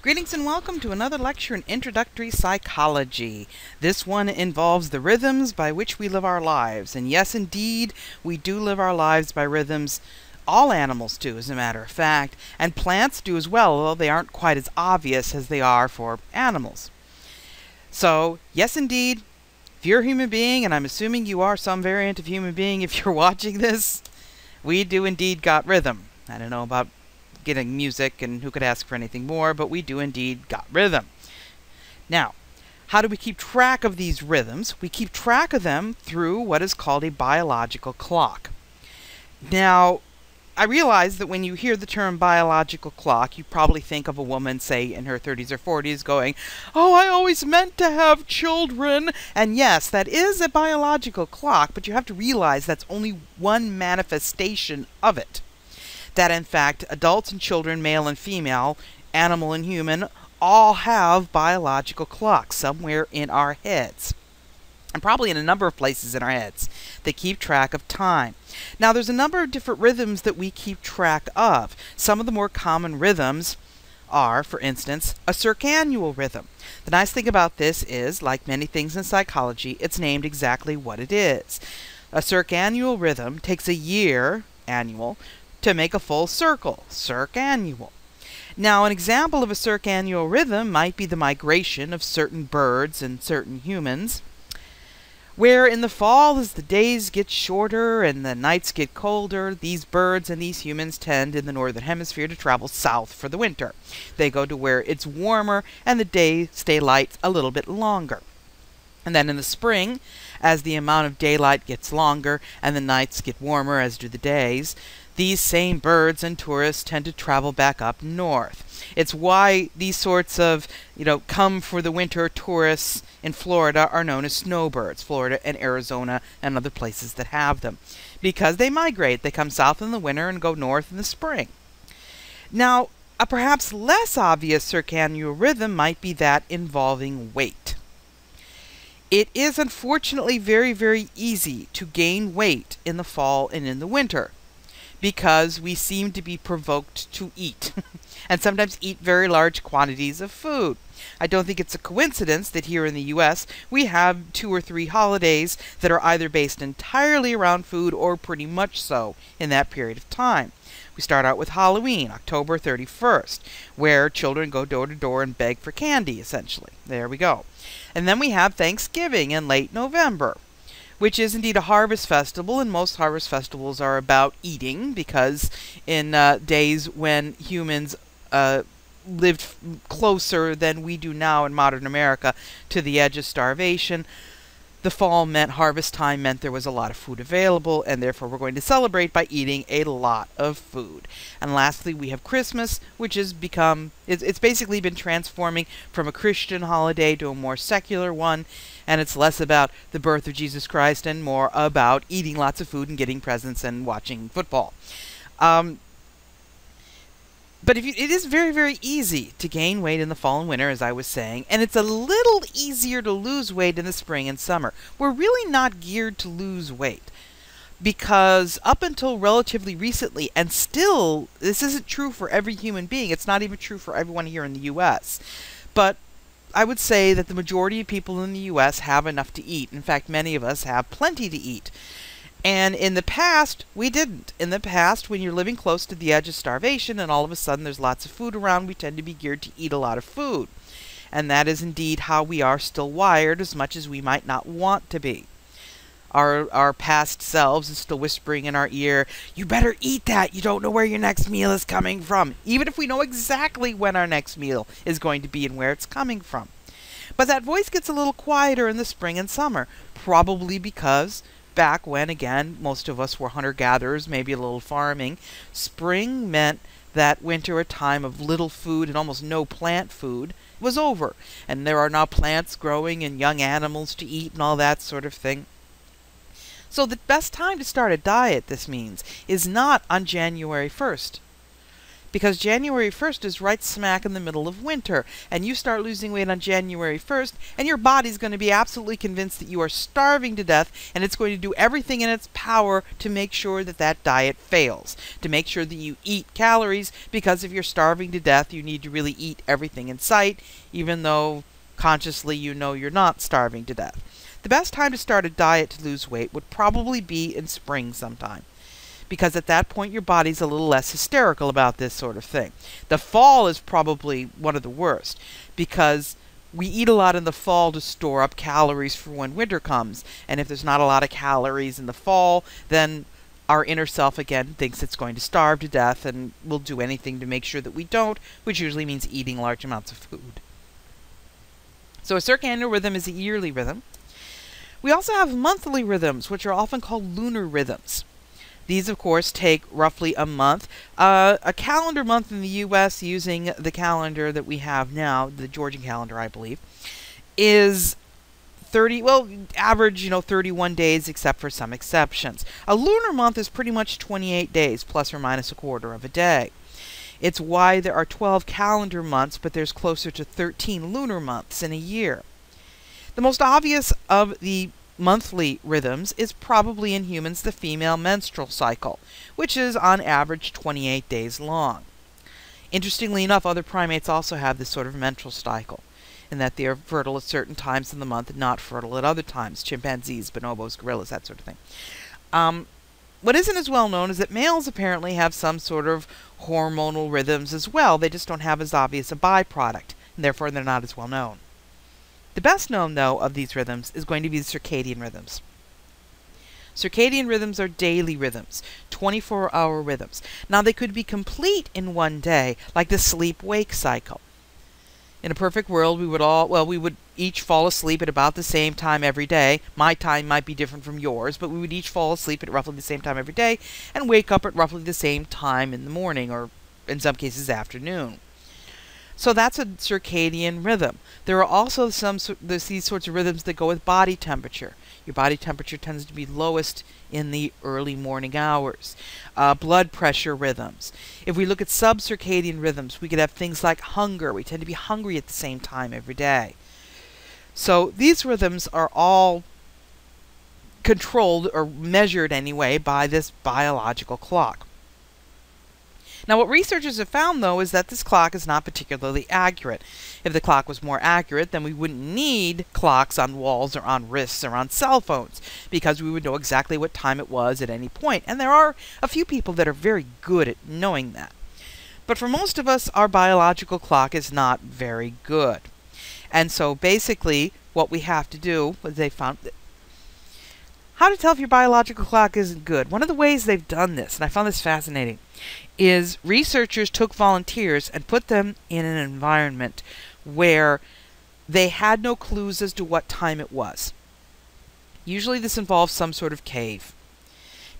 Greetings and welcome to another lecture in Introductory Psychology. This one involves the rhythms by which we live our lives. And yes, indeed, we do live our lives by rhythms. All animals do, as a matter of fact, and plants do as well, although they aren't quite as obvious as they are for animals. So, yes, indeed, if you're a human being, and I'm assuming you are some variant of human being if you're watching this, we do indeed got rhythm. I don't know about getting music and who could ask for anything more, but we do indeed got rhythm. Now, how do we keep track of these rhythms? We keep track of them through what is called a biological clock. Now, I realize that when you hear the term biological clock, you probably think of a woman, say, in her 30s or 40s going, "Oh, I always meant to have children." And yes, that is a biological clock, but you have to realize that's only one manifestation of it. That in fact, adults and children, male and female, animal and human, all have biological clocks somewhere in our heads. And probably in a number of places in our heads. They keep track of time. Now, there's a number of different rhythms that we keep track of. Some of the more common rhythms are, for instance, a circannual rhythm. The nice thing about this is, like many things in psychology, it's named exactly what it is. A circannual rhythm takes a year, annual, to make a full circle, circannual. Now, an example of a circannual rhythm might be the migration of certain birds and certain humans, where in the fall, as the days get shorter and the nights get colder, these birds and these humans tend in the northern hemisphere to travel south for the winter. They go to where it's warmer and the days stay light a little bit longer. And then in the spring, as the amount of daylight gets longer and the nights get warmer, as do the days, these same birds and tourists tend to travel back up north. It's why these sorts of, come for the winter tourists in Florida are known as snowbirds, Florida and Arizona and other places that have them, because they migrate. They come south in the winter and go north in the spring. Now, a perhaps less obvious circannual rhythm might be that involving weight. It is unfortunately very, very easy to gain weight in the fall and in the winter, because we seem to be provoked to eat, and sometimes eat very large quantities of food. I don't think it's a coincidence that here in the US we have 2 or 3 holidays that are either based entirely around food or pretty much so in that period of time. We start out with Halloween, October 31st, where children go door to door and beg for candy, essentially. There we go. And then we have Thanksgiving in late November, which is indeed a harvest festival, and most harvest festivals are about eating, because in days when humans lived closer than we do now in modern America to the edge of starvation, the fall meant, harvest time meant there was a lot of food available, and therefore we're going to celebrate by eating a lot of food. And lastly, we have Christmas, which has become, it's basically been transforming from a Christian holiday to a more secular one, and it's less about the birth of Jesus Christ and more about eating lots of food and getting presents and watching football. But it is very, very easy to gain weight in the fall and winter, as I was saying, and it's a little easier to lose weight in the spring and summer. We're really not geared to lose weight, because up until relatively recently, and still, this isn't true for every human being, it's not even true for everyone here in the US, but I would say that the majority of people in the US have enough to eat. In fact, many of us have plenty to eat. And in the past, we didn't. In the past, when you're living close to the edge of starvation and all of a sudden there's lots of food around, we tend to be geared to eat a lot of food. And that is indeed how we are still wired, as much as we might not want to be. Our past selves is still whispering in our ear, "You better eat that, you don't know where your next meal is coming from," even if we know exactly when our next meal is going to be and where it's coming from. But that voice gets a little quieter in the spring and summer, probably because back when, again, most of us were hunter-gatherers, maybe a little farming, spring meant that winter, a time of little food and almost no plant food, was over. And there are now plants growing and young animals to eat and all that sort of thing. So the best time to start a diet, this means, is not on January 1st. because January 1st is right smack in the middle of winter, and you start losing weight on January 1st, and your body's going to be absolutely convinced that you are starving to death, and it's going to do everything in its power to make sure that that diet fails, to make sure that you eat calories, because if you're starving to death, you need to really eat everything in sight, even though consciously you know you're not starving to death. The best time to start a diet to lose weight would probably be in spring sometime, because at that point your body's a little less hysterical about this sort of thing. The fall is probably one of the worst, because we eat a lot in the fall to store up calories for when winter comes, and if there's not a lot of calories in the fall, then our inner self again thinks it's going to starve to death and will do anything to make sure that we don't, which usually means eating large amounts of food. So a circadian rhythm is a yearly rhythm. We also have monthly rhythms, which are often called lunar rhythms. These, of course, take roughly a month. A calendar month in the U.S., using the calendar that we have now, the Georgian calendar, I believe, is average, 31 days, except for some exceptions. A lunar month is pretty much 28 days, plus or minus a quarter of a day. It's why there are 12 calendar months, but there's closer to 13 lunar months in a year. The most obvious of the monthly rhythms is probably in humans the female menstrual cycle, which is on average 28 days long. Interestingly enough, other primates also have this sort of menstrual cycle, in that they are fertile at certain times in the month and not fertile at other times. Chimpanzees, bonobos, gorillas, that sort of thing. What isn't as well known is that males apparently have some sort of hormonal rhythms as well. They just don't have as obvious a byproduct, and therefore they're not as well known. The best known, though, of these rhythms is going to be the circadian rhythms. Circadian rhythms are daily rhythms, 24-hour rhythms. Now, they could be complete in one day, like the sleep-wake cycle. In a perfect world, we would each fall asleep at about the same time every day. My time might be different from yours, but we would each fall asleep at roughly the same time every day and wake up at roughly the same time in the morning, or in some cases afternoon. So that's a circadian rhythm. There are also these sorts of rhythms that go with body temperature. Your body temperature tends to be lowest in the early morning hours. Blood pressure rhythms. If we look at subcircadian rhythms, we could have things like hunger. We tend to be hungry at the same time every day. So these rhythms are all controlled, or measured anyway, by this biological clock. Now, what researchers have found, though, is that this clock is not particularly accurate. If the clock was more accurate, then we wouldn't need clocks on walls or on wrists or on cell phones, because we would know exactly what time it was at any point. And there are a few people that are very good at knowing that. But for most of us, our biological clock is not very good. And so basically, what we have to do, was they found how to tell if your biological clock isn't good. One of the ways they've done this, and I found this fascinating, is researchers took volunteers and put them in an environment where they had no clues as to what time it was. Usually this involves some sort of cave.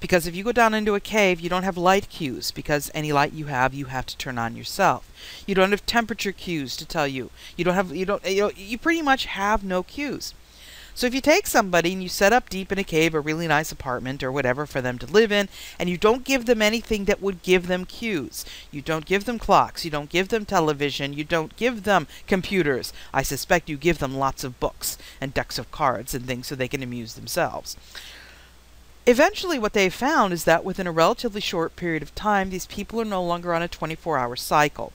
Because if you go down into a cave, you don't have light cues, because any light you have to turn on yourself. You don't have temperature cues to tell you. You pretty much have no cues. So if you take somebody and you set up deep in a cave, a really nice apartment or whatever for them to live in, and you don't give them anything that would give them cues. You don't give them clocks, you don't give them television, you don't give them computers. I suspect you give them lots of books and decks of cards and things so they can amuse themselves. Eventually what they've found is that within a relatively short period of time, these people are no longer on a 24-hour cycle.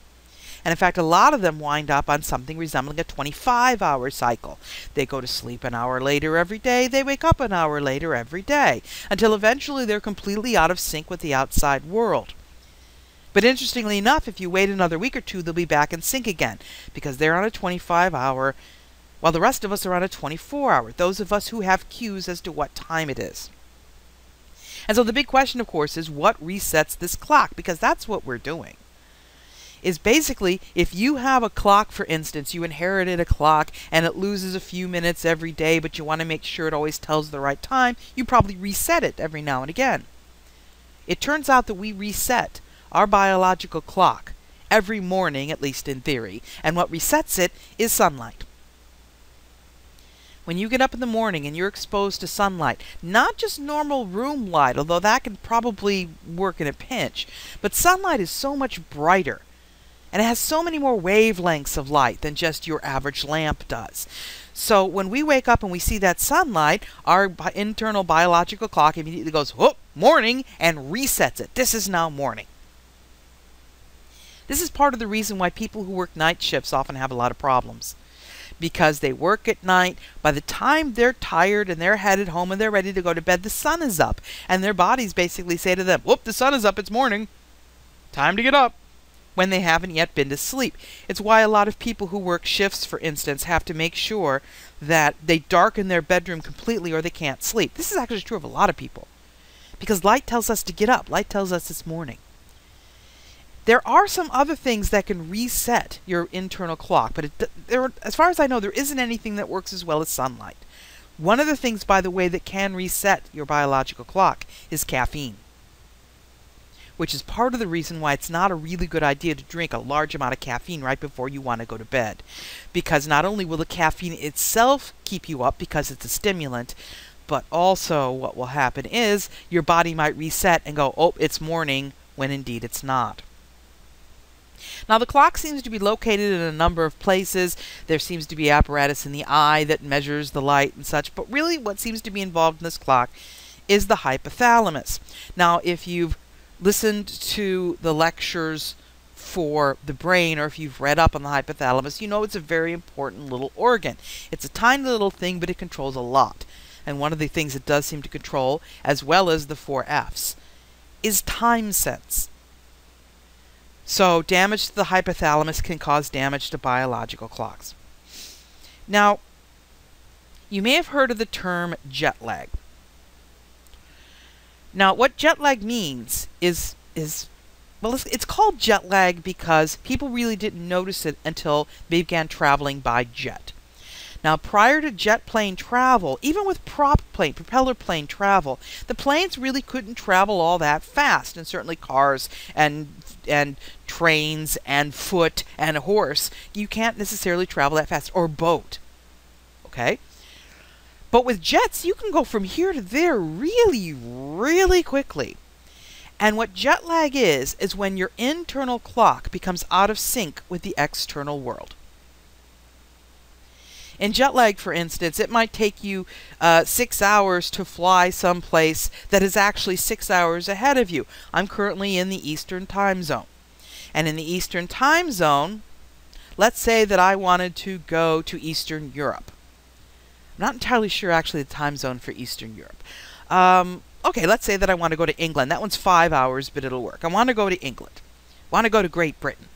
And in fact, a lot of them wind up on something resembling a 25-hour cycle. They go to sleep an hour later every day, they wake up an hour later every day, until eventually they're completely out of sync with the outside world. But interestingly enough, if you wait another week or two, they'll be back in sync again, because they're on a 25-hour, while the rest of us are on a 24-hour, those of us who have cues as to what time it is. And so the big question, of course, is what resets this clock, because that's what we're doing. Is basically, if you have a clock, for instance, you inherited a clock and it loses a few minutes every day, but you want to make sure it always tells the right time, you probably reset it every now and again. It turns out that we reset our biological clock every morning, at least in theory, and what resets it is sunlight. When you get up in the morning and you're exposed to sunlight, not just normal room light, although that can probably work in a pinch, but sunlight is so much brighter. And it has so many more wavelengths of light than just your average lamp does. So when we wake up and we see that sunlight, our internal biological clock immediately goes, "Oh, morning," and resets it. This is now morning. This is part of the reason why people who work night shifts often have a lot of problems. Because they work at night, by the time they're tired and they're headed home and they're ready to go to bed, the sun is up. And their bodies basically say to them, "Whoop, the sun is up, it's morning. Time to get up," when they haven't yet been to sleep. It's why a lot of people who work shifts, for instance, have to make sure that they darken their bedroom completely or they can't sleep. This is actually true of a lot of people. Because light tells us to get up. Light tells us it's morning. There are some other things that can reset your internal clock, but as far as I know, there isn't anything that works as well as sunlight. One of the things, by the way, that can reset your biological clock is caffeine, which is part of the reason why it's not a really good idea to drink a large amount of caffeine right before you want to go to bed. Because not only will the caffeine itself keep you up because it's a stimulant, but also what will happen is your body might reset and go, "Oh, it's morning," when indeed it's not. Now, the clock seems to be located in a number of places. There seems to be apparatus in the eye that measures the light and such, but really what seems to be involved in this clock is the hypothalamus. Now, if you've listened to the lectures for the brain, or if you've read up on the hypothalamus, you know it's a very important little organ. It's a tiny little thing, but it controls a lot. And one of the things it does seem to control, as well as the 4 F's, is time sense. So damage to the hypothalamus can cause damage to biological clocks. Now, you may have heard of the term jet lag. Now, what jet lag means is well, it's called jet lag because people really didn't notice it until they began traveling by jet. Now, prior to jet plane travel, even with propeller plane travel, the planes really couldn't travel all that fast, and certainly cars and trains and foot and horse, you can't necessarily travel that fast, or boat. Okay? But with jets, you can go from here to there really, really quickly. And what jet lag is when your internal clock becomes out of sync with the external world. In jet lag, for instance, it might take you 6 hours to fly someplace that is actually 6 hours ahead of you. I'm currently in the Eastern time zone. And in the Eastern time zone, let's say that I wanted to go to Eastern Europe. I'm not entirely sure actually the time zone for Eastern Europe. Okay, let's say that I want to go to England. That one's 5 hours, but it'll work. I want to go to England. I want to go to Great Britain.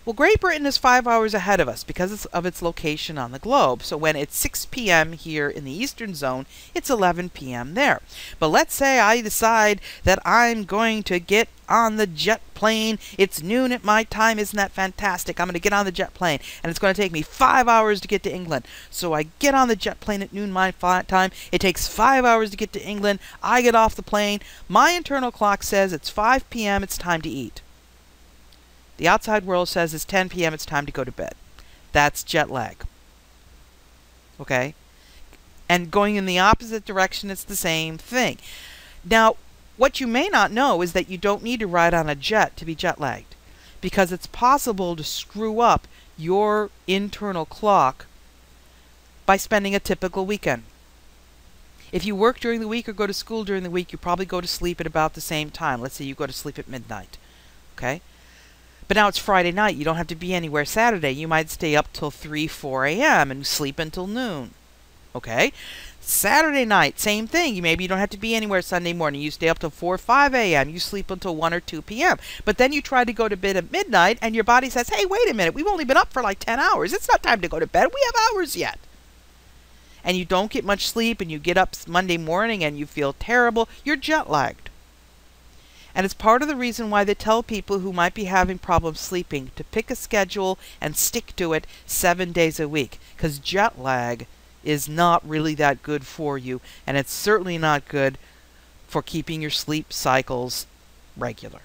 Well, Great Britain is 5 hours ahead of us because of its location on the globe. So when it's 6 p.m. here in the Eastern Zone, it's 11 p.m. there. But let's say I decide that I'm going to get on the jet plane. It's noon at my time. Isn't that fantastic? I'm going to get on the jet plane, and it's going to take me 5 hours to get to England. So I get on the jet plane at noon my time. It takes 5 hours to get to England. I get off the plane. My internal clock says it's 5 p.m. It's time to eat. The outside world says it's 10 p.m. It's time to go to bed. That's jet lag. Okay? And going in the opposite direction, it's the same thing. Now, what you may not know is that you don't need to ride on a jet to be jet lagged, because it's possible to screw up your internal clock by spending a typical weekend. If you work during the week or go to school during the week, you probably go to sleep at about the same time. Let's say you go to sleep at midnight. Okay? But now it's Friday night. You don't have to be anywhere Saturday. You might stay up till 3, 4 a.m. and sleep until noon. Okay? Saturday night, same thing. Maybe you don't have to be anywhere Sunday morning. You stay up till 4 or 5 a.m. You sleep until 1 or 2 p.m. But then you try to go to bed at midnight, and your body says, "Hey, wait a minute. We've only been up for like 10 hours. It's not time to go to bed. We have hours yet." And you don't get much sleep, and you get up Monday morning, and you feel terrible. You're jet lagged. And it's part of the reason why they tell people who might be having problems sleeping to pick a schedule and stick to it 7 days a week. Because jet lag is not really that good for you, and it's certainly not good for keeping your sleep cycles regular.